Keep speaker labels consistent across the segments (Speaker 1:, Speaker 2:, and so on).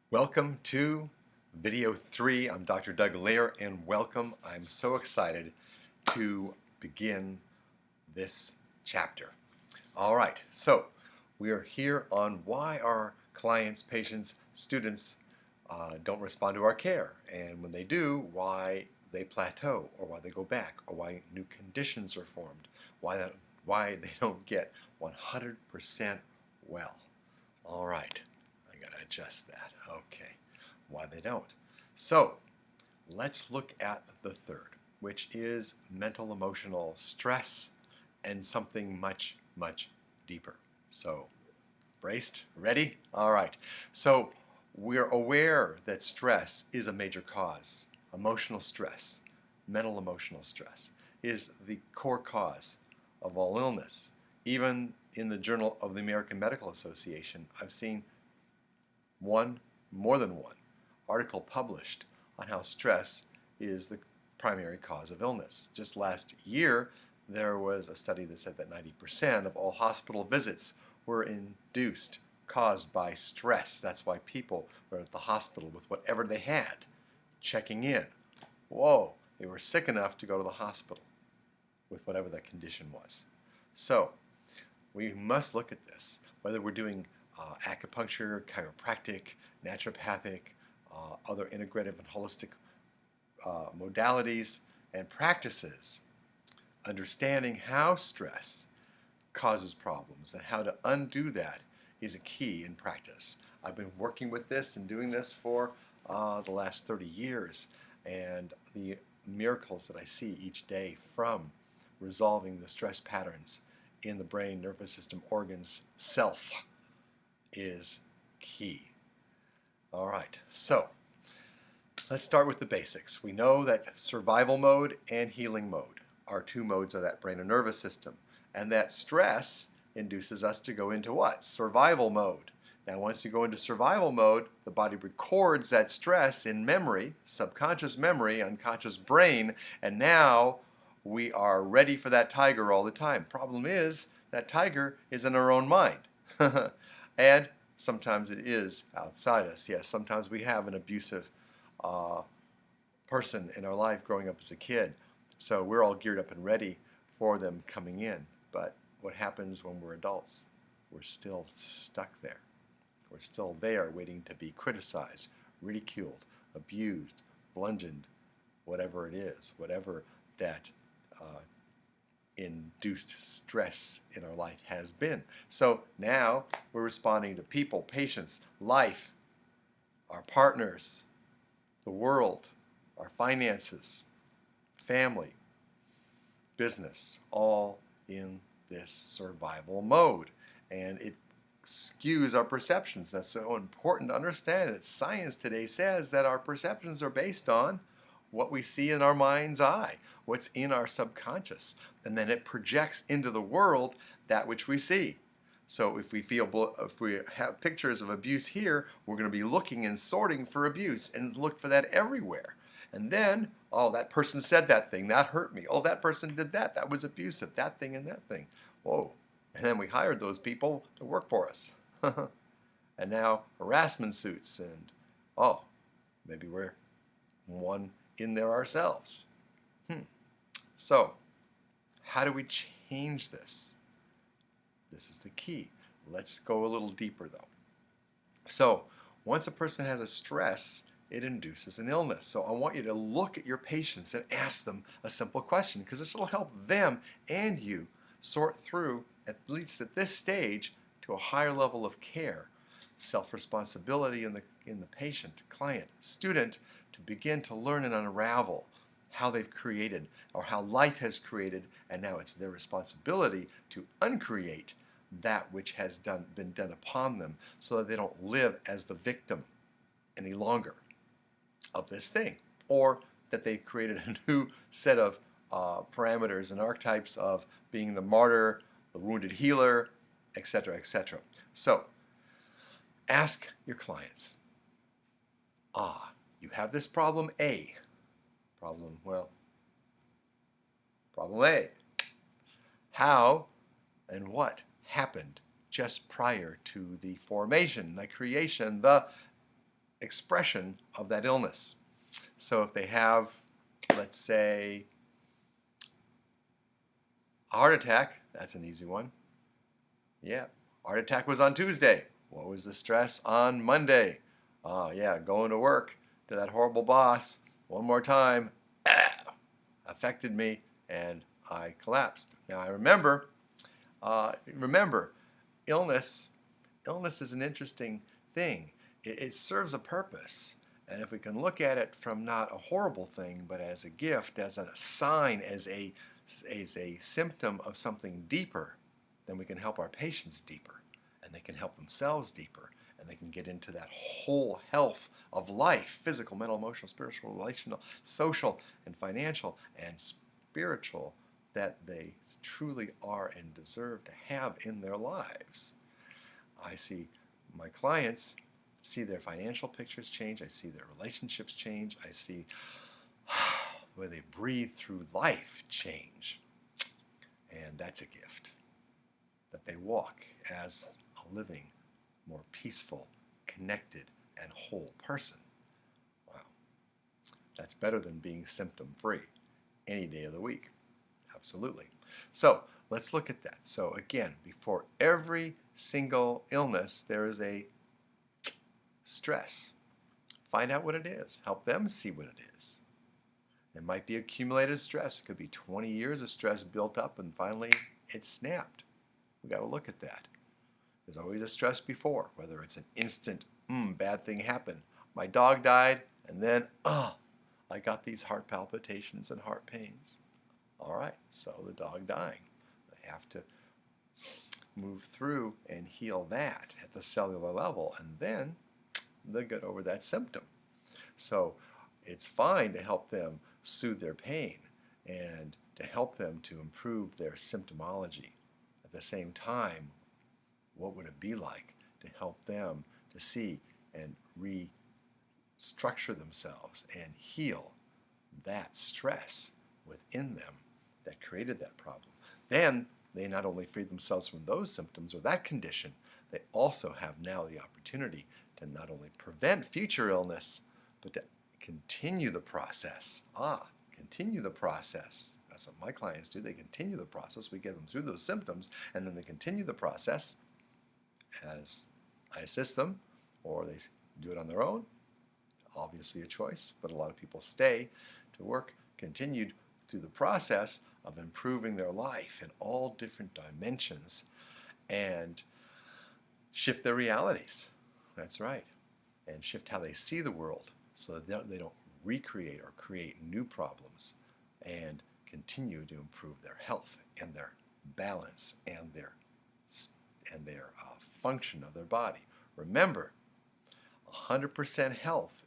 Speaker 1: Welcome to video 3. I'm Dr. Doug Lair, and welcome. I'm so excited to begin this chapter. All right, so we are here on why our clients, patients, students don't respond to our care, and when they do, why they plateau, or why they go back, or why new conditions are formed, why they don't get 100% well. All right, I gotta adjust that. Okay, why they don't. So let's look at the third, which is mental emotional stress and something much, much deeper. So braced, ready? All right. So we're aware that stress is a major cause. Emotional stress, mental emotional stress, is the core cause of all illness. Even in the Journal of the American Medical Association, I've seen more than one article published on how stress is the primary cause of illness. Just last year, there was a study that said that 90% of all hospital visits were induced, caused by stress. That's why people were at the hospital with whatever they had, checking in. Whoa, they were sick enough to go to the hospital with whatever that condition was. So we must look at this, whether we're doing acupuncture, chiropractic, naturopathic, other integrative and holistic modalities and practices. Understanding how stress causes problems and how to undo that is a key in practice. I've been working with this and doing this for the last 30 years, and the miracles that I see each day from resolving the stress patterns in the brain, nervous system, organs, self is key. All right, so let's start with the basics. We know that survival mode and healing mode are two modes of that brain and nervous system, and that stress induces us to go into what? Survival mode. Now, once you go into survival mode, the body records that stress in memory, subconscious memory, unconscious brain, and now we are ready for that tiger all the time. Problem is, that tiger is in our own mind. And sometimes it is outside us. Yes, sometimes we have an abusive person in our life growing up as a kid. So we're all geared up and ready for them coming in. But what happens when we're adults? We're still stuck there. We're still there waiting to be criticized, ridiculed, abused, bludgeoned, whatever it is, whatever that induced stress in our life has been. So now we're responding to people, patients, life, our partners, the world, our finances, family, business, all in this survival mode. And it skews our perceptions. That's so important to understand that science today says that our perceptions are based on what we see in our mind's eye, what's in our subconscious, and then it projects into the world that which we see. So if we have pictures of abuse here, we're going to be looking and sorting for abuse and look for that everywhere. And then, oh, that person said that thing, that hurt me. Oh, that person did that, that was abusive, that thing and that thing. Whoa. And then we hired those people to work for us. And now harassment suits, and oh, maybe we're one in there ourselves. So, how do we change this? This is the key. Let's go a little deeper though. So, once a person has a stress, it induces an illness. So I want you to look at your patients and ask them a simple question, because this will help them and you sort through, at least at this stage, to a higher level of care, self-responsibility in the patient, client, student, to begin to learn and unravel how they've created or how life has created, and now it's their responsibility to uncreate that which has been done upon them, so that they don't live as the victim any longer of this thing, or that they've created a new set of parameters and archetypes of being the martyr, the wounded healer, etc., etc. So ask your clients, you have this problem A. Problem A. How and what happened just prior to the formation, the creation, the expression of that illness. So if they have, let's say, a heart attack, that's an easy one. Yeah, heart attack was on Tuesday. What was the stress on Monday? Oh, yeah, going to work to that horrible boss one more time affected me and I collapsed. Now I remember, illness is an interesting thing. It serves a purpose. And if we can look at it from not a horrible thing, but as a gift, as a sign, as a symptom of something deeper, then we can help our patients deeper, and they can help themselves deeper, and they can get into that whole health of life, physical, mental, emotional, spiritual, relational, social, and financial, and spiritual, that they truly are and deserve to have in their lives. I see my clients see their financial pictures change. I see their relationships change. I see the way they breathe through life change. And that's a gift. That they walk as a living, more peaceful, connected, and whole person. Wow. That's better than being symptom-free any day of the week. Absolutely. So let's look at that. So again, before every single illness, there is a stress. Find out what it is. Help them see what it is. It might be accumulated stress. It could be 20 years of stress built up and finally it snapped. We got to look at that. There's always a stress before, whether it's an instant, bad thing happened. My dog died, and then, I got these heart palpitations and heart pains. All right, so the dog dying. They have to move through and heal that at the cellular level, and then they'll get over that symptom. So it's fine to help them soothe their pain and to help them to improve their symptomology. At the same time, what would it be like to help them to see and restructure themselves and heal that stress within them that created that problem? Then they not only free themselves from those symptoms or that condition, they also have now the opportunity to not only prevent future illness, but to continue the process. Continue the process. That's what my clients do. They continue the process. We get them through those symptoms, and then they continue the process as I assist them, or they do it on their own. Obviously a choice, but a lot of people stay to work continued through the process of improving their life in all different dimensions and shift their realities. That's right. And shift how they see the world so that they don't recreate or create new problems, and continue to improve their health and their balance and their function of their body. Remember, 100% health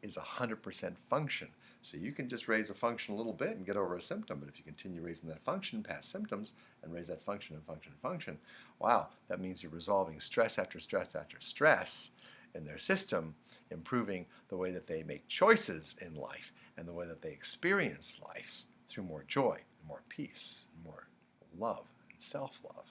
Speaker 1: is 100% function. So you can just raise a function a little bit and get over a symptom, but if you continue raising that function past symptoms and raise that function and function and function, wow, that means you're resolving stress after stress after stress in their system, improving the way that they make choices in life and the way that they experience life through more joy, more peace, more love and self-love,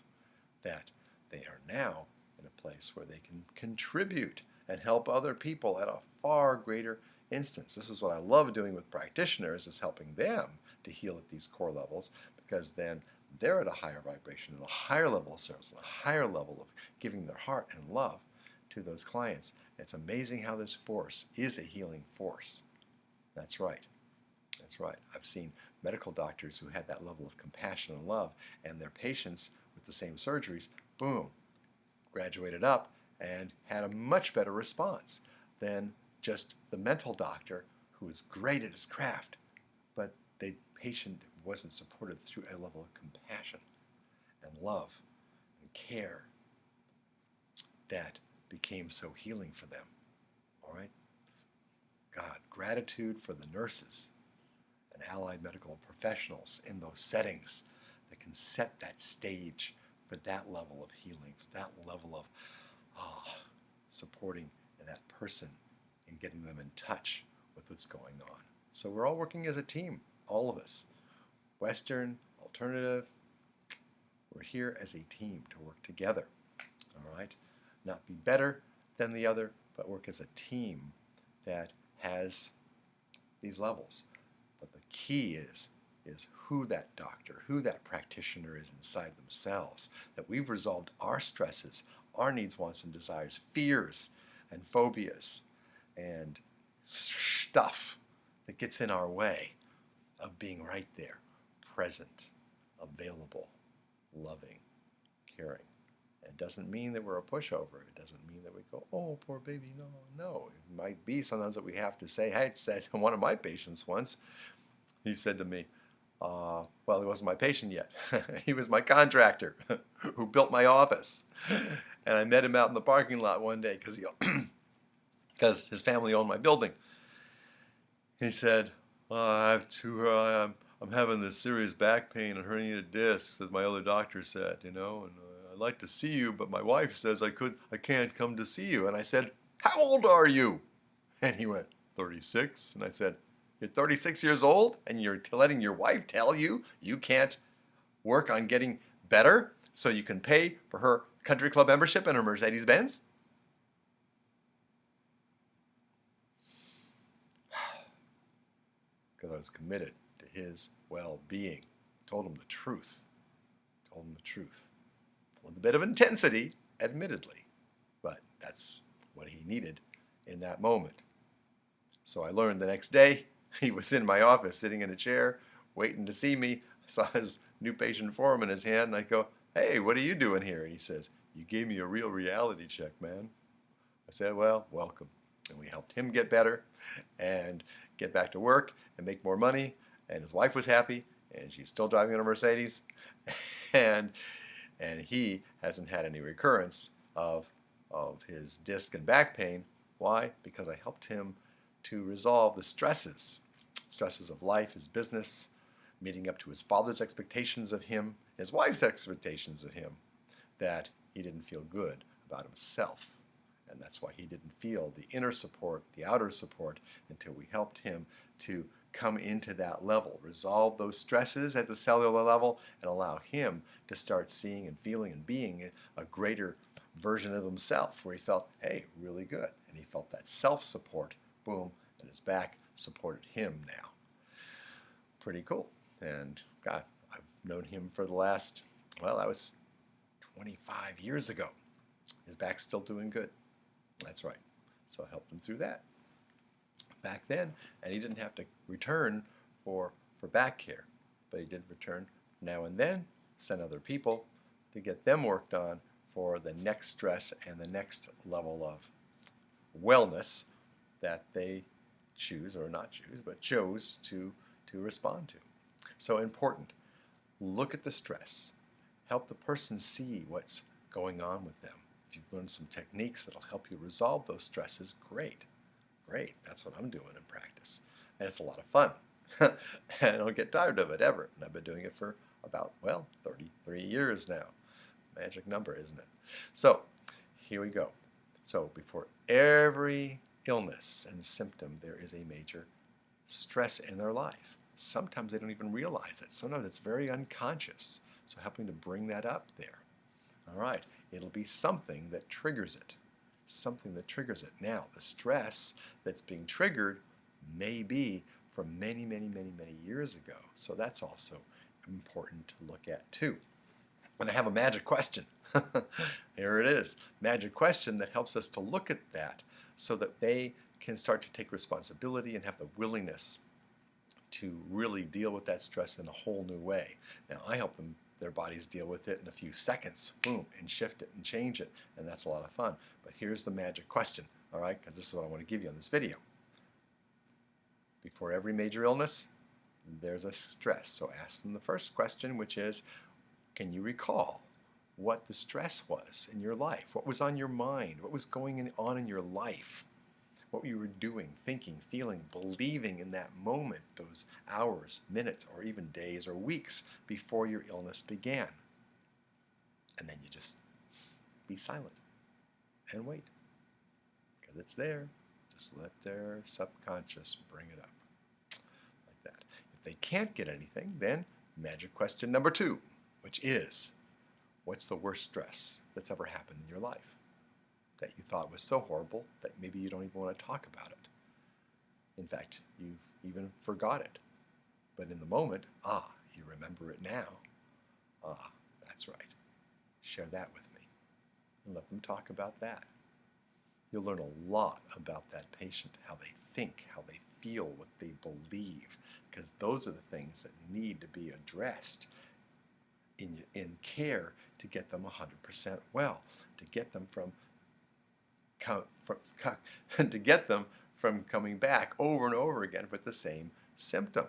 Speaker 1: that they are now in a place where they can contribute and help other people at a far greater instance. This is what I love doing with practitioners, is helping them to heal at these core levels, because then they're at a higher vibration, at a higher level of service, a higher level of giving their heart and love to those clients. It's amazing how this force is a healing force. That's right. That's right. I've seen medical doctors who had that level of compassion and love, and their patients with the same surgeries, boom, graduated up and had a much better response than just the mental doctor who was great at his craft, but the patient wasn't supported through a level of compassion and love and care that became so healing for them. All right? God, gratitude for the nurses and allied medical professionals in those settings that can set that stage for that level of healing, for that level of supporting that person and getting them in touch with what's going on. So we're all working as a team, all of us. Western, alternative, we're here as a team to work together. All right? Not be better than the other, but work as a team that has these levels. But the key is who that doctor, who that practitioner is inside themselves, that we've resolved our stresses, our needs, wants, and desires, fears and phobias, and stuff that gets in our way of being right there, present, available, loving, caring. It doesn't mean that we're a pushover. It doesn't mean that we go, oh, poor baby, no, no. It might be sometimes that we have to say, I said to one of my patients once, he said to me, well, he wasn't my patient yet. He was my contractor who built my office. And I met him out in the parking lot one day because his family owned my building. He said, I'm having this serious back pain and herniated discs, as my other doctor said, and I'd like to see you, but my wife says I can't come to see you. And I said, how old are you? And he went, 36. And I said, you're 36 years old and you're letting your wife tell you you can't work on getting better so you can pay for her country club membership and her Mercedes-Benz? Because I was committed to his well-being. Told him the truth. With a bit of intensity, admittedly, but that's what he needed in that moment. So I learned the next day, he was in my office sitting in a chair waiting to see me. I saw his new patient form in his hand, and I go, hey, what are you doing here? And he says, you gave me a real reality check, man. I said, well, welcome. And we helped him get better and get back to work and make more money. And his wife was happy, and she's still driving a Mercedes. And he hasn't had any recurrence of his disc and back pain. Why? Because I helped him to resolve the stresses of life, his business, meeting up to his father's expectations of him, his wife's expectations of him, that he didn't feel good about himself. And that's why he didn't feel the inner support, the outer support, until we helped him to come into that level, resolve those stresses at the cellular level, and allow him to start seeing and feeling and being a greater version of himself, where he felt, hey, really good. And he felt that self-support, boom, and his back supported him now. Pretty cool. And God, I've known him for the last, well, that was 25 years ago. His back's still doing good. That's right. So I helped him through that back then, and he didn't have to return for back care, but he did return now and then, send other people to get them worked on for the next stress and the next level of wellness that they choose, or not choose, but chose to respond to. So important. Look at the stress. Help the person see what's going on with them. If you've learned some techniques that'll help you resolve those stresses, great. Great. That's what I'm doing in practice. And it's a lot of fun. And I don't get tired of it ever. And I've been doing it for about, 33 years now. Magic number, isn't it? So here we go. So before every illness and symptom, there is a major stress in their life. Sometimes they don't even realize it. Sometimes it's very unconscious. So helping to bring that up there. All right. It'll be something that triggers it. Something that triggers it. Now, the stress that's being triggered may be from many, many, many, many years ago. So that's also important to look at too. And I have a magic question. Here it is. Magic question that helps us to look at that so that they can start to take responsibility and have the willingness to really deal with that stress in a whole new way. Now, I help them, their bodies deal with it in a few seconds, boom, and shift it and change it, and that's a lot of fun. But here's the magic question, all right, because this is what I want to give you on this video. Before every major illness, there's a stress. So ask them the first question, which is, can you recall what the stress was in your life? What was on your mind? What was going on in your life? What you were doing, thinking, feeling, believing in that moment, those hours, minutes, or even days or weeks before your illness began. And then you just be silent and wait. Because it's there. Just let their subconscious bring it up. Like that. If they can't get anything, then magic question number 2, which is, what's the worst stress that's ever happened in your life? that you thought was so horrible that maybe you don't even want to talk about it. In fact, you even forgot it. But in the moment, you remember it now. That's right. Share that with me and let them talk about that. You'll learn a lot about that patient, how they think, how they feel, what they believe, because those are the things that need to be addressed in care to get them 100% well, to get them from coming back over and over again with the same symptom.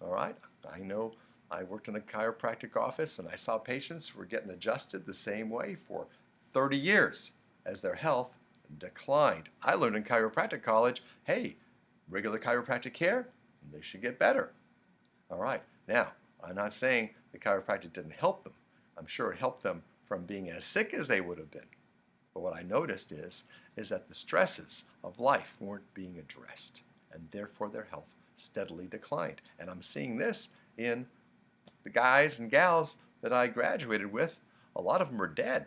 Speaker 1: All right? I know I worked in a chiropractic office and I saw patients who were getting adjusted the same way for 30 years as their health declined. I learned in chiropractic college, hey, regular chiropractic care, they should get better. All right. Now, I'm not saying the chiropractic didn't help them. I'm sure it helped them from being as sick as they would have been. But what I noticed is that the stresses of life weren't being addressed, and therefore their health steadily declined. And I'm seeing this in the guys and gals that I graduated with. A lot of them are dead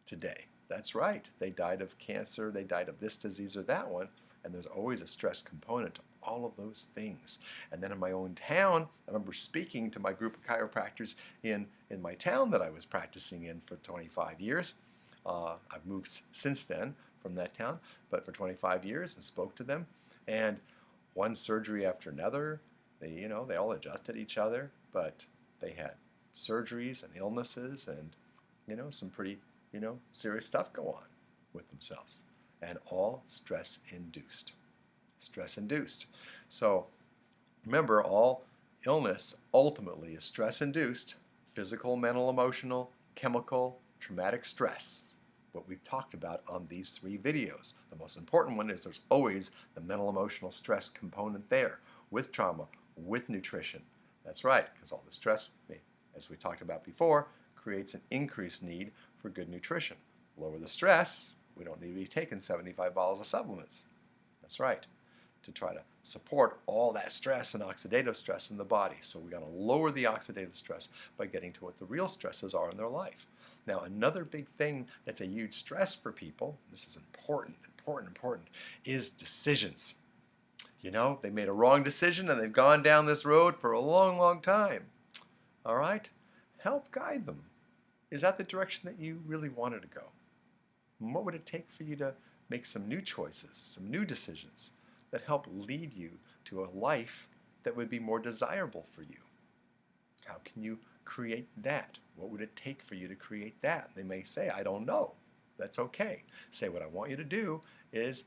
Speaker 1: today. That's right. They died of cancer, they died of this disease or that one, and there's always a stress component to all of those things. And then in my own town, I remember speaking to my group of chiropractors in my town that I was practicing in for 25 years. I've moved since then from that town, but for 25 years and spoke to them. And one surgery after another, they all adjusted each other, but they had surgeries and illnesses and, some pretty, serious stuff go on with themselves. And all stress-induced. Stress-induced. So remember, all illness ultimately is stress-induced, physical, mental, emotional, chemical, traumatic stress. What we've talked about on these 3 videos. The most important one is there's always the mental, emotional stress component there with trauma, with nutrition. That's right, because all the stress, as we talked about before, creates an increased need for good nutrition. Lower the stress, we don't need to be taking 75 bottles of supplements. That's right, to try to support all that stress and oxidative stress in the body. So we got to lower the oxidative stress by getting to what the real stresses are in their life. Now, another big thing that's a huge stress for people, this is important, is decisions. They made a wrong decision and they've gone down this road for a long, long time. All right? Help guide them. Is that the direction that you really wanted to go? And what would it take for you to make some new choices, some new decisions that help lead you to a life that would be more desirable for you? How can you create that? What would it take for you to create that? They may say, I don't know. That's okay. Say, what I want you to do is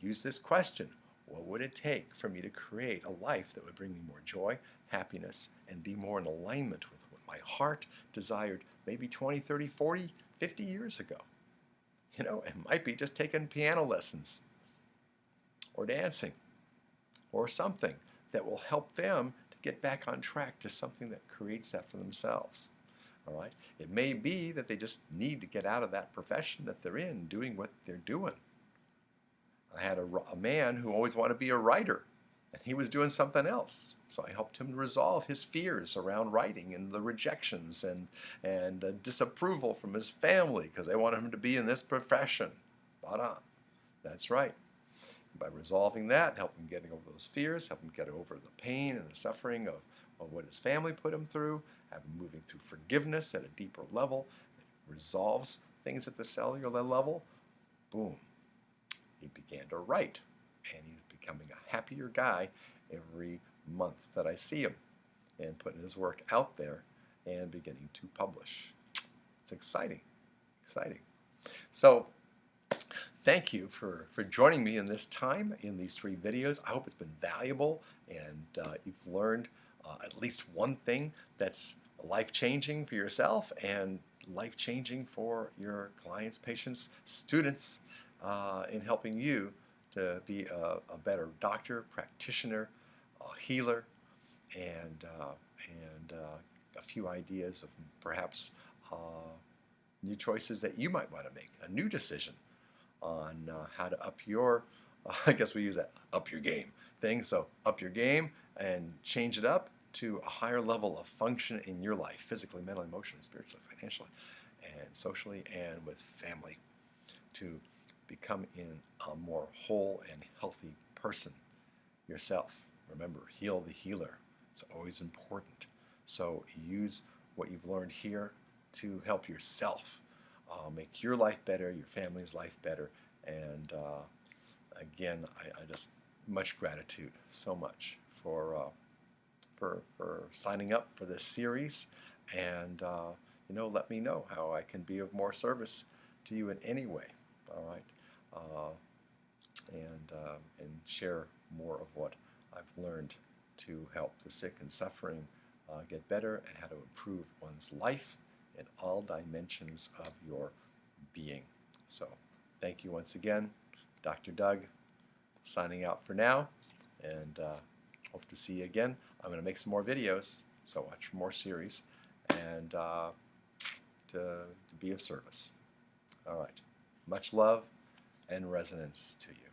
Speaker 1: use this question. What would it take for me to create a life that would bring me more joy, happiness, and be more in alignment with what my heart desired maybe 20, 30, 40, 50 years ago? It might be just taking piano lessons or dancing or something that will help them to get back on track to something that creates that for themselves. All right? It may be that they just need to get out of that profession that they're in, doing what they're doing. I had a man who always wanted to be a writer, and he was doing something else. So I helped him resolve his fears around writing and the rejections and disapproval from his family because they wanted him to be in this profession. Spot on. That's right. By resolving that, help him getting over those fears, help him get over the pain and the suffering of what his family put him through, have him moving through forgiveness at a deeper level that resolves things at the cellular level. Boom. He began to write, and he's becoming a happier guy every month that I see him, and putting his work out there and beginning to publish. It's exciting, exciting. So thank you for joining me in this time in these 3 videos. I hope it's been valuable and you've learned at least one thing that's life-changing for yourself and life-changing for your clients, patients, students, in helping you to be a better doctor, practitioner, healer, and a few ideas of perhaps new choices that you might want to make, a new decision on how to up your, I guess we use that up your game thing, so up your game and change it up to a higher level of function in your life, physically, mentally, emotionally, spiritually, financially, and socially, and with family, to becoming a more whole and healthy person yourself. Remember, heal the healer. It's always important. So use what you've learned here to help yourself make your life better, your family's life better, and again, I just much gratitude so much for signing up for this series, and let me know how I can be of more service to you in any way. All right, and share more of what I've learned to help the sick and suffering get better, and how to improve one's life in all dimensions of your being. So, thank you once again, Dr. Doug, signing out for now, and hope to see you again. I'm going to make some more videos, so watch more series, and to be of service. All right. Much love and resonance to you.